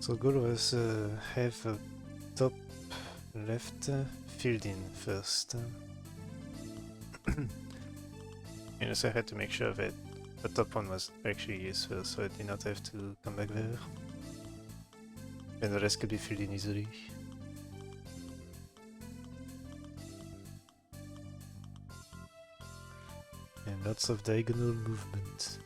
So goal was have a top left filled in first. And also I had to make sure that the top one was actually used first, so I did not have to come back there. And the rest could be filled in easily. And lots of diagonal movement.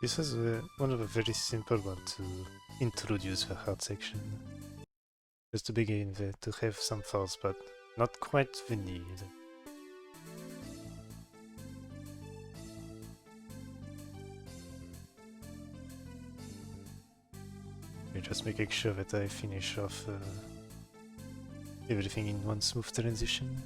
This was one of a very simple one to introduce the hard section. Just to begin with, to have some force, but not quite the need. You're just making sure that I finish off everything in one smooth transition.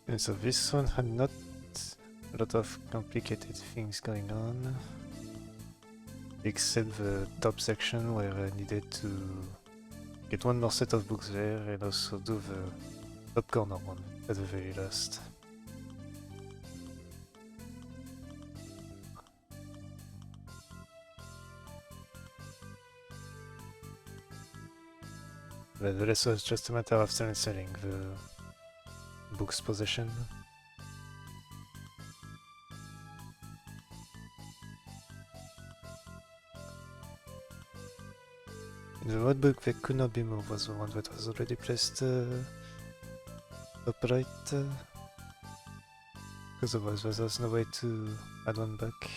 And so this one had not a lot of complicated things going on, except the top section where I needed to get one more set of books there and also do the top corner one at the very last. But the rest was just a matter of selling the book's possession. The one book that could not be moved was the one that was already placed upright, because otherwise there was no way to add one back.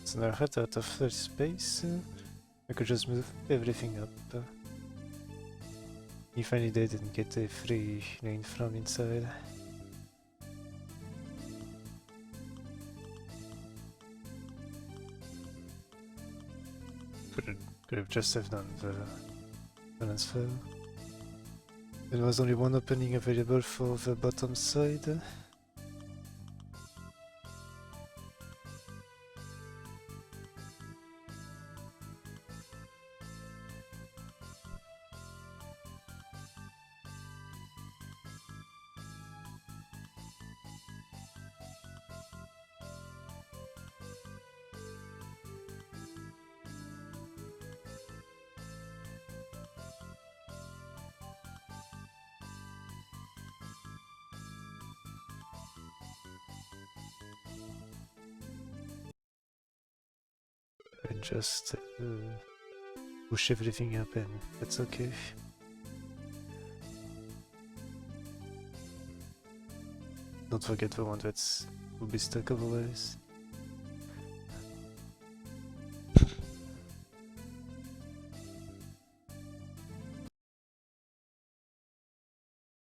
So now I had out of third space, I could just move everything up. If I needed and get a free lane from inside. Could have just have done the transfer. There was only one opening available for the bottom side. And just push everything up and that's okay. Don't forget the one that's will be stuck otherwise.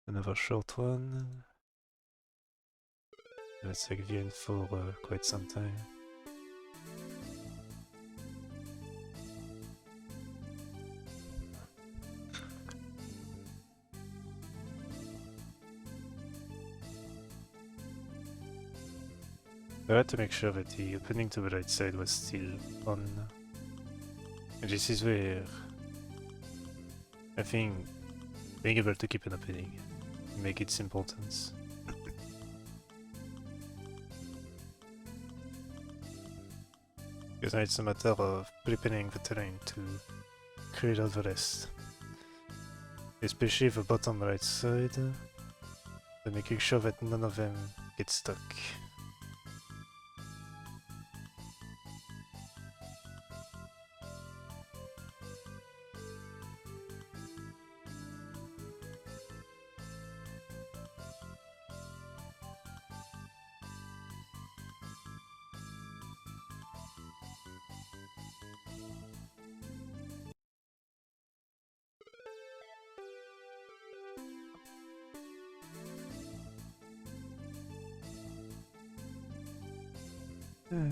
Another short one. Let's take the end for quite some time. I had to make sure that the opening to the right side was still on. And this is where I think being able to keep an opening make its importance. Because now it's a matter of preparing the terrain to create all the rest. Especially the bottom right side, but making sure that none of them get stuck.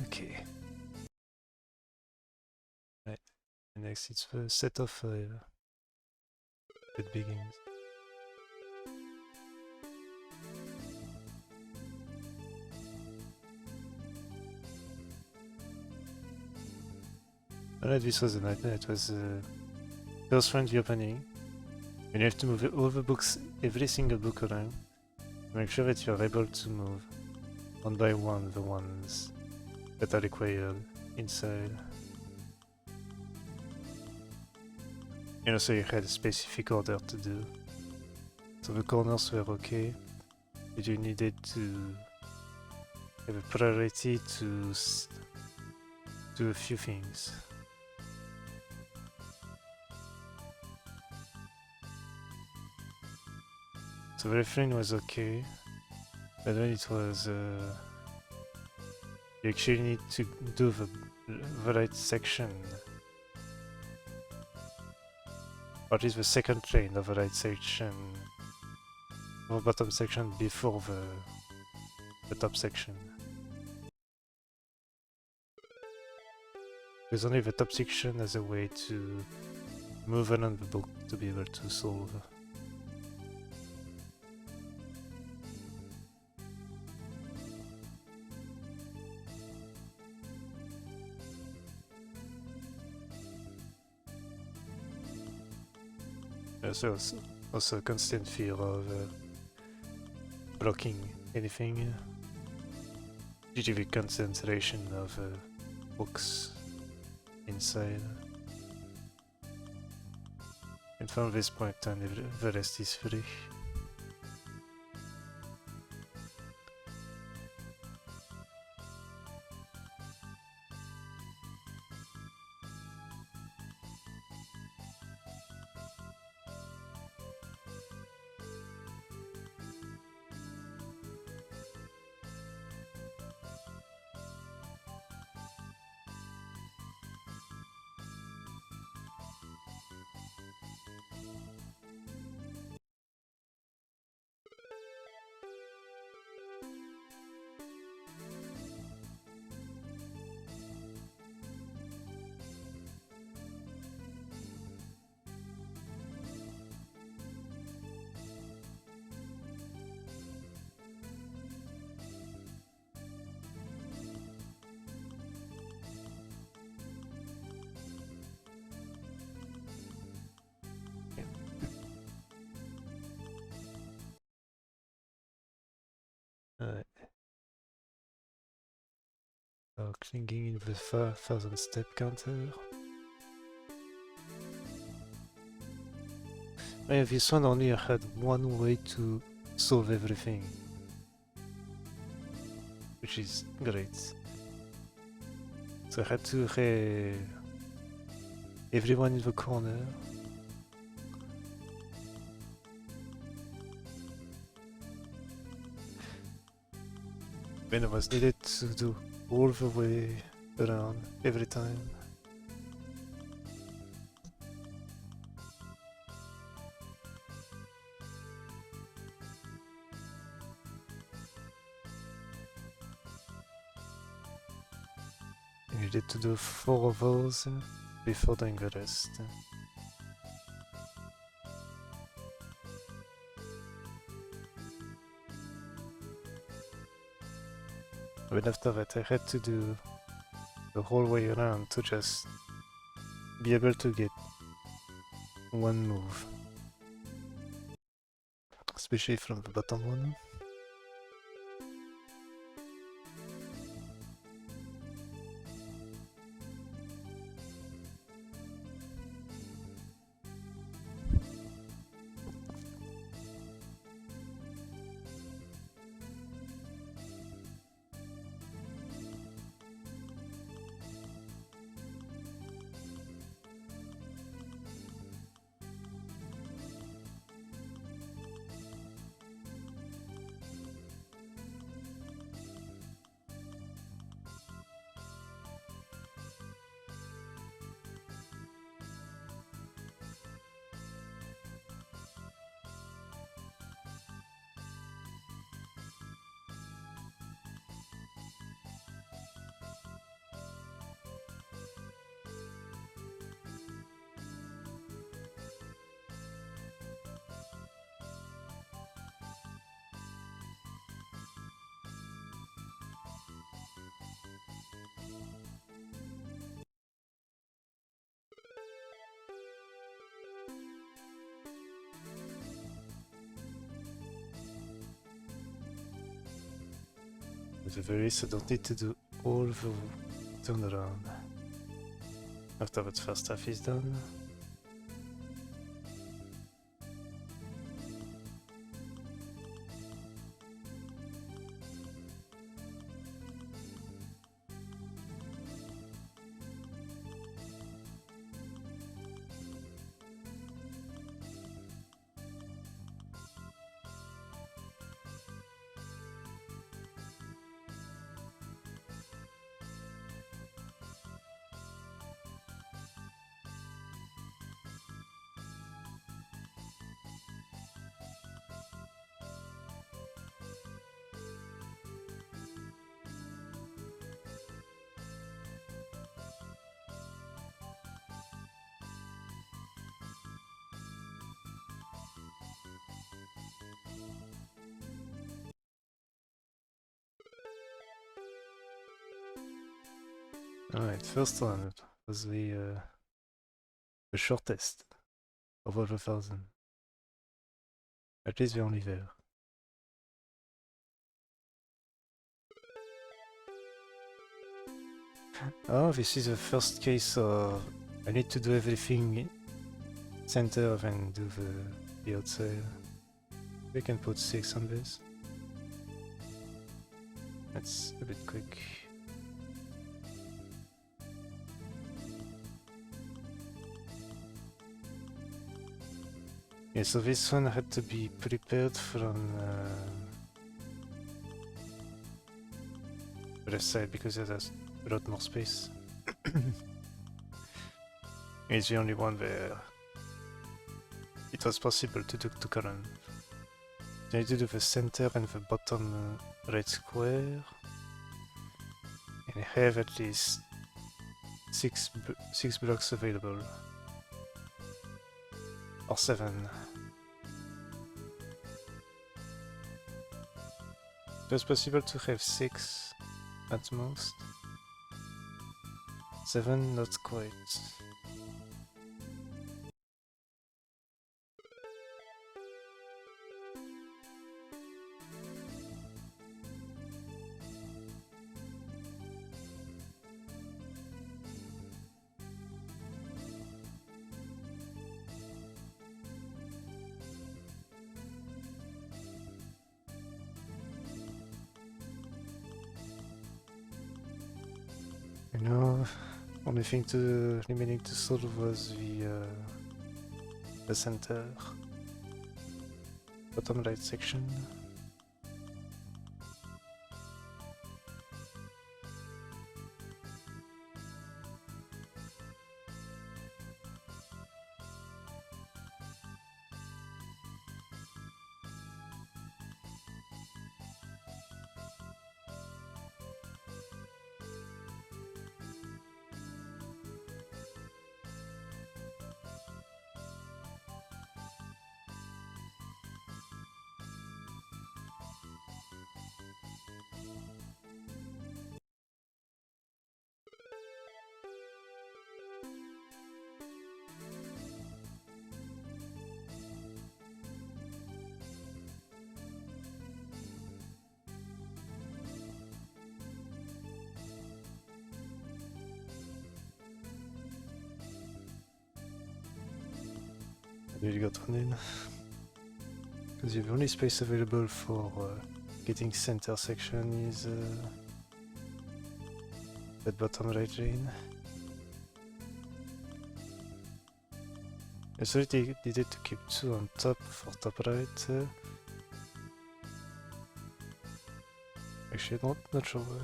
Okay. Right. Next it's the set of it begins. Alright, this was a nightmare. It was first find the opening. And you have to move all the books, every single book around. Make sure that you are able to move one by one the ones that are required inside. And also you had a specific order to do. So the corners were okay, but you needed to have a priority to do a few things. So everything was okay, but when it was you actually need to do the right section, or at least the second train of the right section, or bottom section before the top section. Because only the top section has a way to move around the book to be able to solve. So also constant fear of blocking anything due to the concentration of books inside. And from this point on, the rest is free. Alright. So clicking in the 1000 step counter. Yeah, this one only had one way to solve everything, which is great. So I had to everyone in the corner. When I was needed to do all the way around every time. I needed to do 4 of those before doing the rest. But after that I had to do the whole way around to just be able to get one move. Especially from the bottom one. With the various, I don't need to do all the turnaround. After that first half is done. Alright, first one was the shortest of all the 1,000. At least we're only there. Oh, this is the first case of I need to do everything center and do the outside. We can put 6 on this. That's a bit quick. Yeah, so this one had to be prepared from the left side because it has a lot more space. It's the only one where it was possible to do two columns. You need to do the center and the bottom right square, and have at least six blocks available, or 7. It was possible to have 6 at most. 7, not quite. You know, only thing remaining to solve was the center, bottom right section. You got one in. Because the only space available for getting center section is that bottom right lane. I thought it needed to keep 2 on top for top right. Actually, not sure why.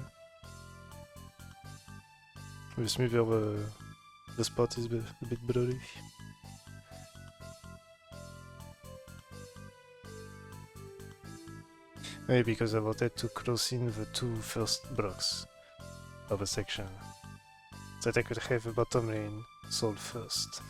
Just maybe the spot is a bit blurry. Maybe because I wanted to close in the 2 first blocks of a section, so that I could have a bottom lane solved first.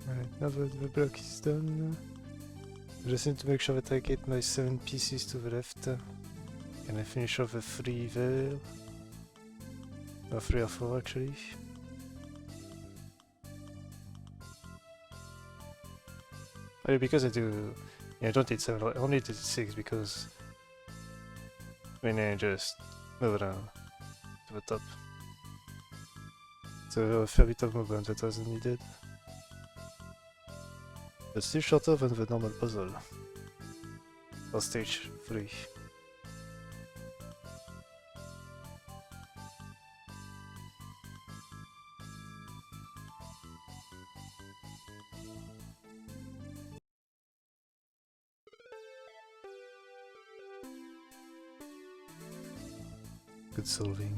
Right, now the block is done. I just need to make sure that I get my 7 pieces to the left. Can I finish off the 3 there? Or 3 or 4 actually. Oh, because I do... Yeah, I don't need 7, I only did 6 because... when I just move around to the top. So a fair bit of movement that wasn't needed. But still shorter than the normal puzzle. For stage 3. Good solving.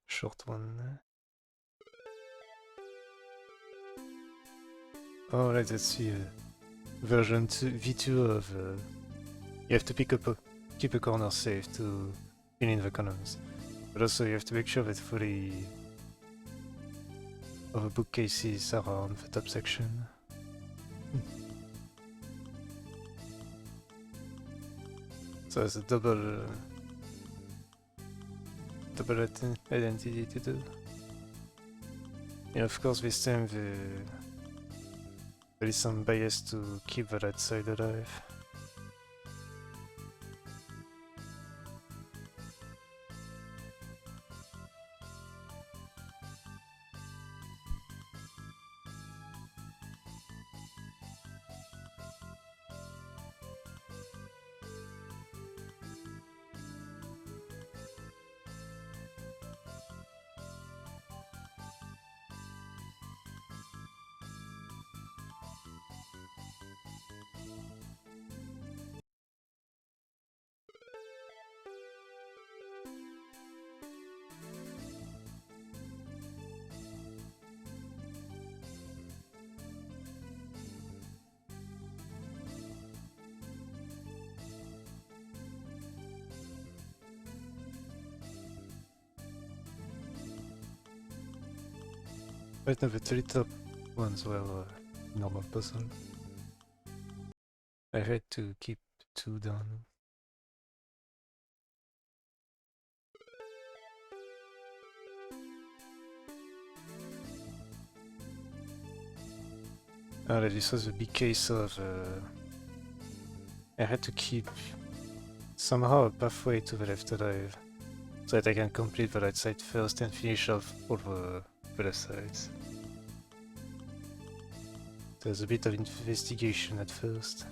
Short one. Oh, right, that's the version 2, V2 of... you have to keep a corner safe to fill in the columns. But also you have to make sure that fully of the bookcases are on the top section. So it's a double identity to do. And of course this time there is some bias to keep the right side alive. Right now the 3 top ones were normal puzzle. I had to keep 2 down. This was a big case of... I had to keep somehow a pathway to the left alive, so that I can complete the right side first and finish off all the left sides. There's a bit of investigation at first.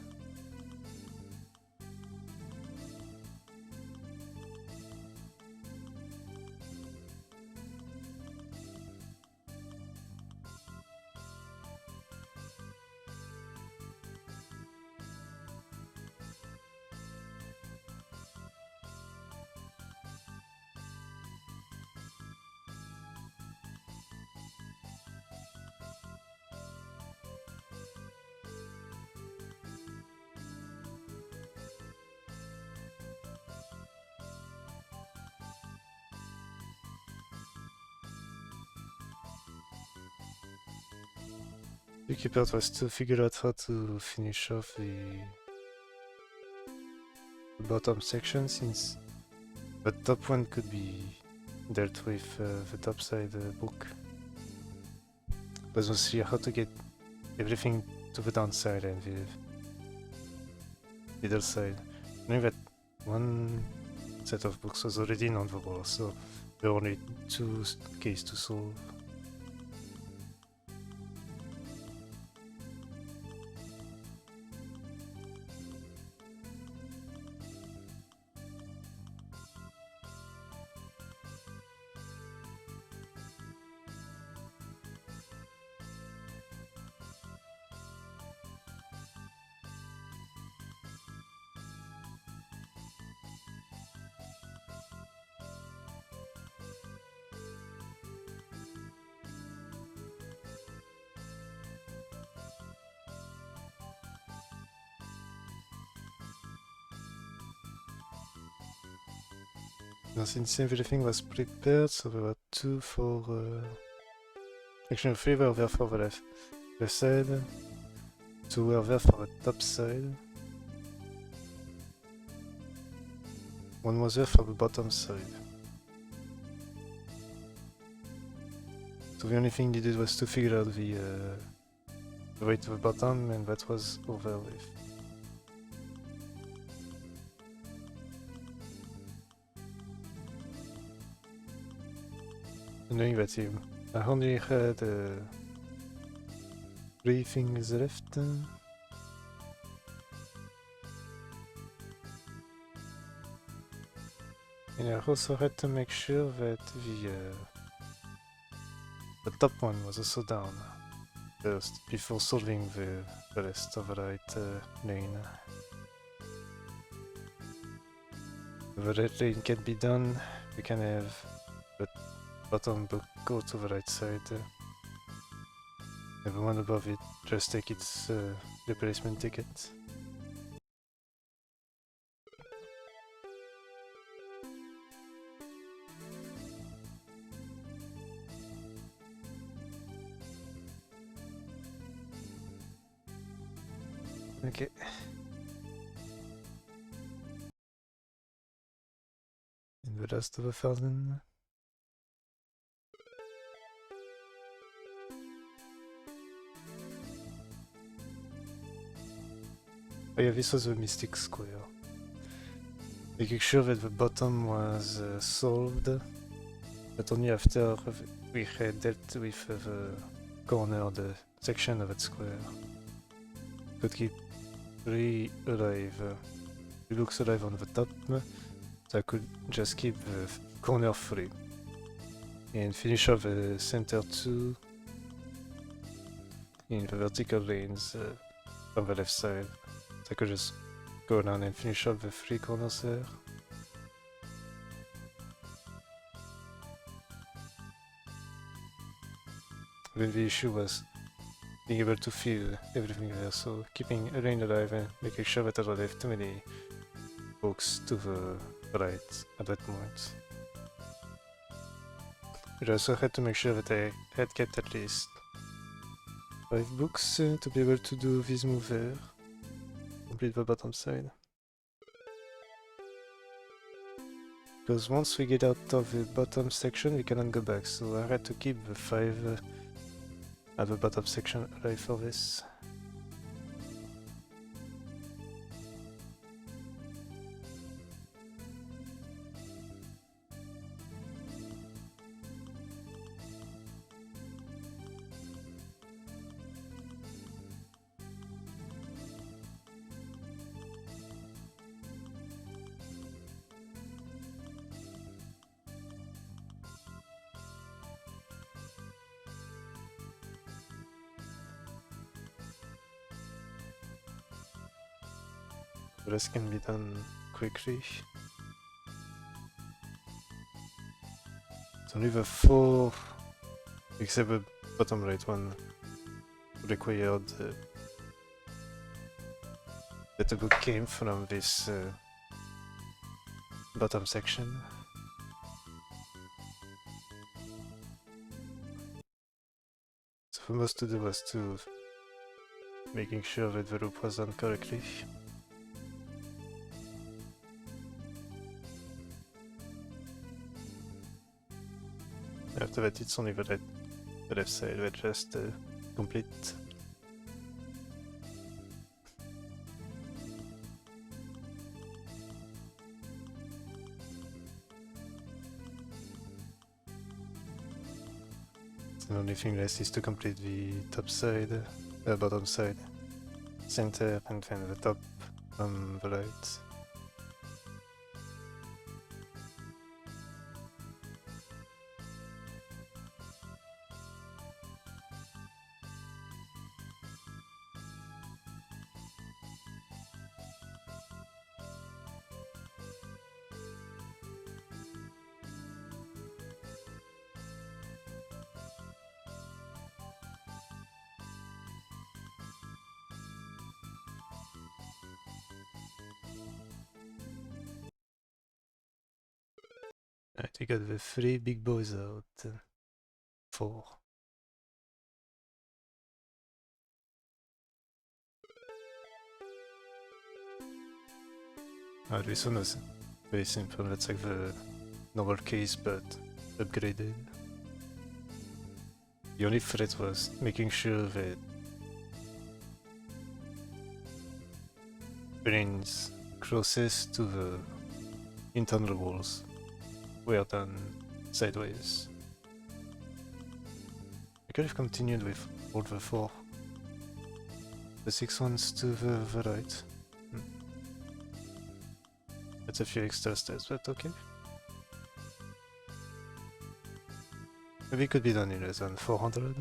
The key part was to figure out how to finish off the bottom section, since the top one could be dealt with the top side book. But mostly how to get everything to the downside and the middle side. Knowing that one set of books was already on the wall, so there were only 2 cases to solve. Now, since everything was prepared, so there were 2 for... actually 3 were there for the left side, 2 were there for the top side, 1 was there for the bottom side. So the only thing needed was to figure out the way to the bottom, and that was over with. Knowing that I only had 3 things left. And I also had to make sure that the top one was also down first, before solving the rest of the right lane. If the right lane can be done, we can have the bottom book go to the right side. And the one above it just take its replacement ticket. Okay. And the rest of 1,000. Oh yeah, this was a mystic square. Making sure that the bottom was solved, but only after we had dealt with the corner, the section of that square. Could keep 3 alive. 3 books alive on the top, so I could just keep the corner free. And finish off the center 2 in the vertical lanes on the left side. So I could just go down and finish up the 3 corners there. Then the issue was being able to fill everything there, so keeping a lane alive and making sure that I don't have too many books to the right at that point. But I also had to make sure that I had kept at least 5 books to be able to do this move there. Complete the bottom side. Because once we get out of the bottom section, we cannot go back, so I had to keep the 5 at the bottom section alive for this. The rest can be done quickly. It's only the 4, except the bottom right one, required that the book came from this bottom section. So the most to do was to making sure that the loop was done correctly. After that, it's only the left side that just complete. The only thing left is to complete the top side, bottom side, center, and then the top on the right. Right, we got the 3 big boys out. 4. This one was very simple, that's like the normal case but upgraded. The only threat was making sure that brains closest to the internal walls were done sideways. I could have continued with all the 4. The 6 ones to the right. That's a few extra steps, but okay. Maybe it could be done in less than 400.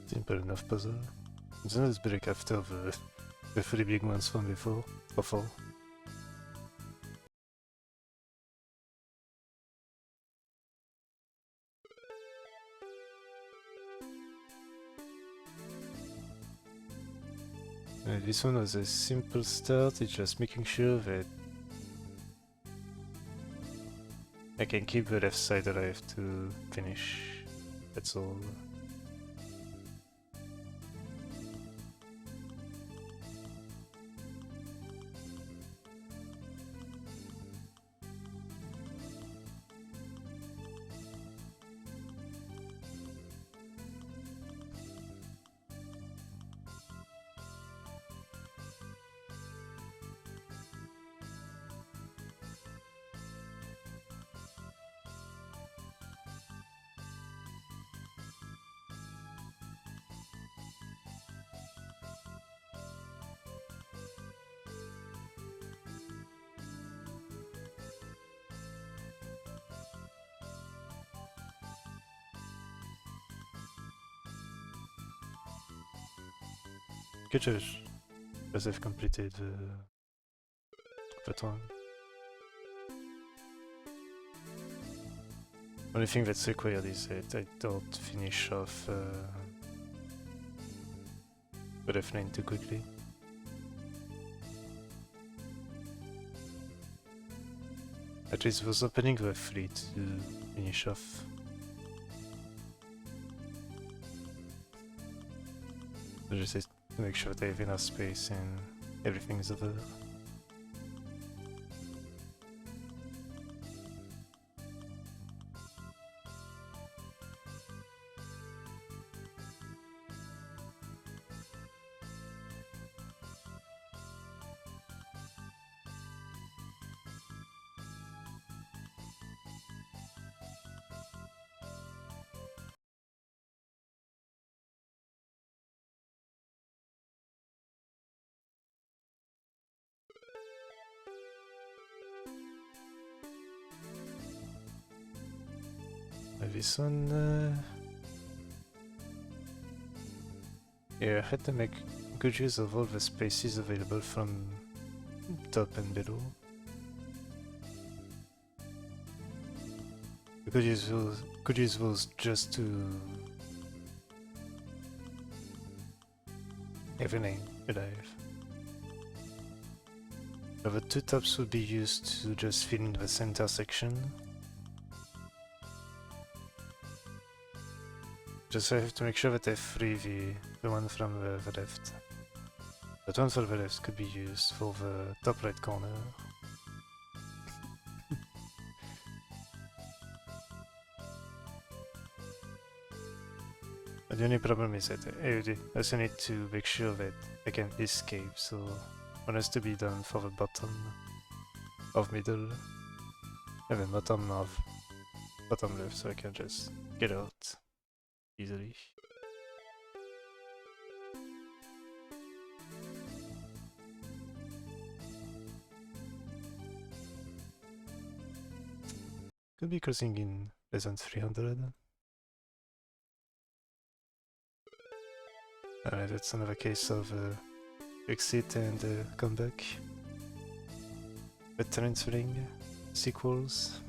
Simple enough puzzle. It's not as big after the 3 big ones from before, or 4. This one was a simple start, it's just making sure that I can keep the left side alive to finish, that's all. Good job, as I've completed that one. Only thing that's required is that I don't finish off the left lane too quickly. At least was opening the fleet to finish off. I just have to make sure that I have enough space and everything is over. This one, yeah, I had to make good use of all the spaces available from top and below. We could use those just to everything alive. Now the two tops would be used to just fill in the center section. Just I have to make sure that I free the one from the left. That one for the left could be used for the top right corner. But the only problem is that I also need to make sure that I can escape, so one has to be done for the bottom of middle and the bottom of bottom left, so I can just get out easily. Could be crossing in less than 300. Alright, that's another case of exit and comeback. But transferring sequels.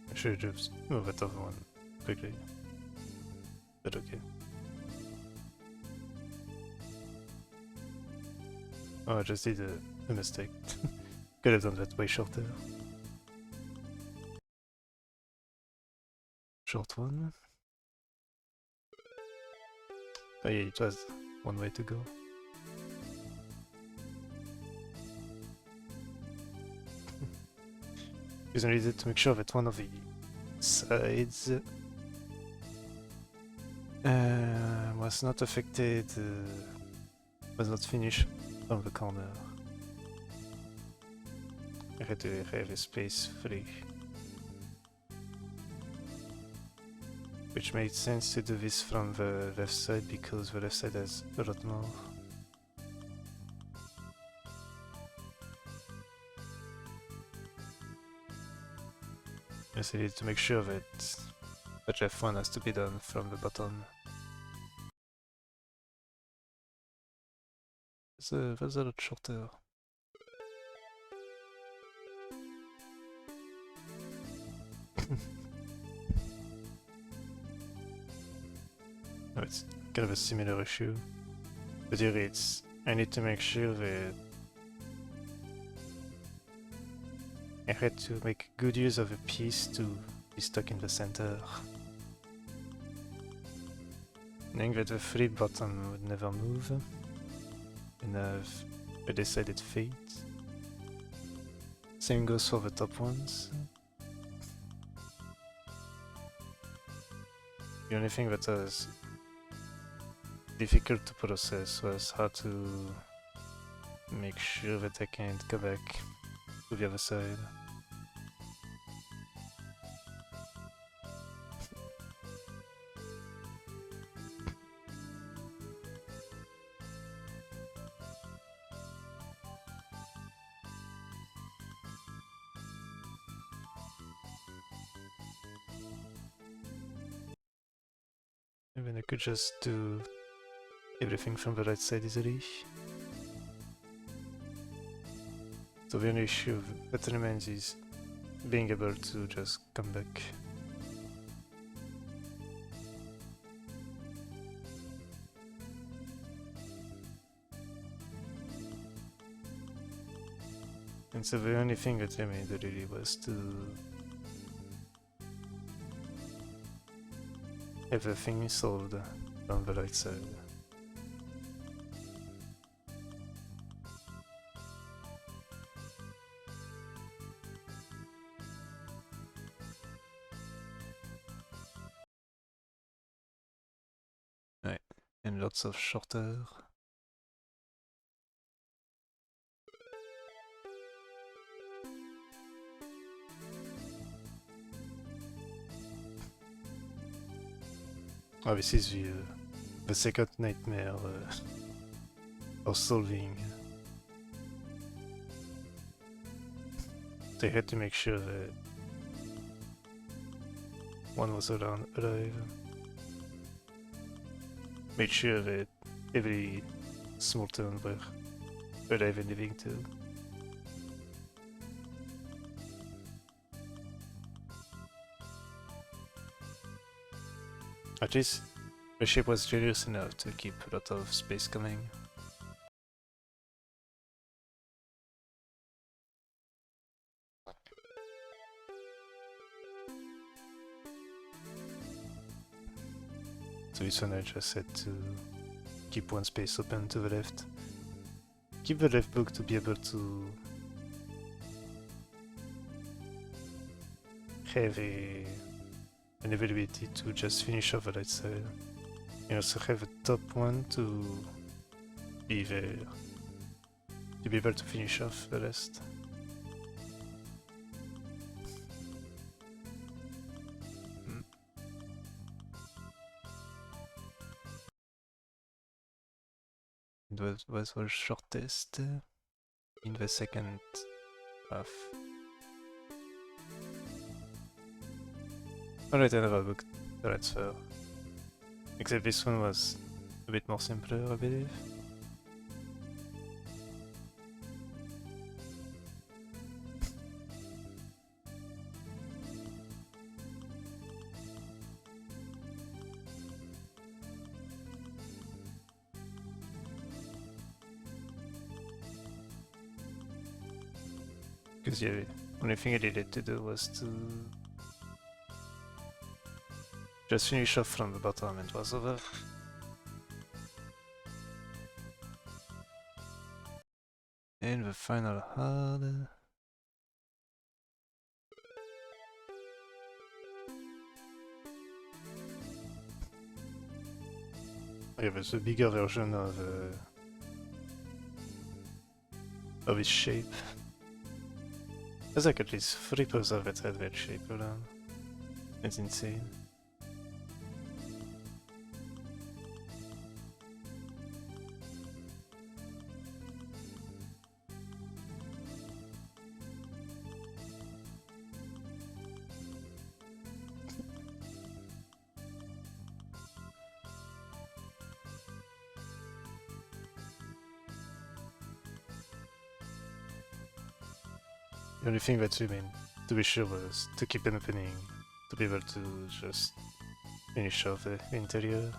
I should just move it over one quickly. But okay. Oh, I just did a mistake. Could have done that way shorter. Short one. Oh yeah, it was one way to go. Because I needed to make sure that one of the sides was not affected, was not finished from the corner. I had to have a space free. Which made sense to do this from the left side because the left side has a lot more. Yes, I need to make sure that the left one has to be done from the bottom. That's a lot shorter. No, it's kind of a similar issue. But here it's, I need to make sure that I had to make good use of a piece to be stuck in the center. Knowing that the free bottom would never move, and have a decided fate. Same goes for the top ones. The only thing that was difficult to process was how to make sure that I can't go back to the other side. And then I could just do everything from the right side easily. So the only issue that remains is being able to just come back. And so the only thing that remained really was to have the thing solved on the right side. Right, and lots of shorter. Oh, this is the second nightmare of solving. They had to make sure that one was alive. Made sure that every small town were alive and living too. At least the ship was generous enough to keep a lot of space coming. So this one I just had to keep one space open to the left. Keep the left book to be able to have an availability to just finish off the right side. And also have a top one to be there, to be able to finish off the rest. It was the shortest in the second half. Alright, I never booked the transfer. Except this one was a bit more simpler, I believe. Because yeah, the only thing I needed to do was to just finish off from the bottom and it was over. And the final hard. Yeah, there's a bigger version of its shape. There's like at least 3 puzzles that had that shape around. It's insane. The only thing that remained to be sure was to keep an opening, to be able to just finish off the interior.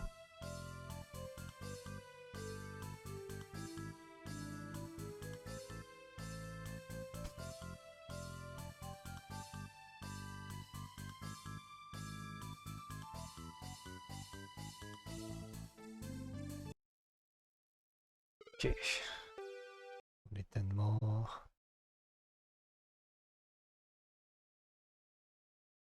Okay.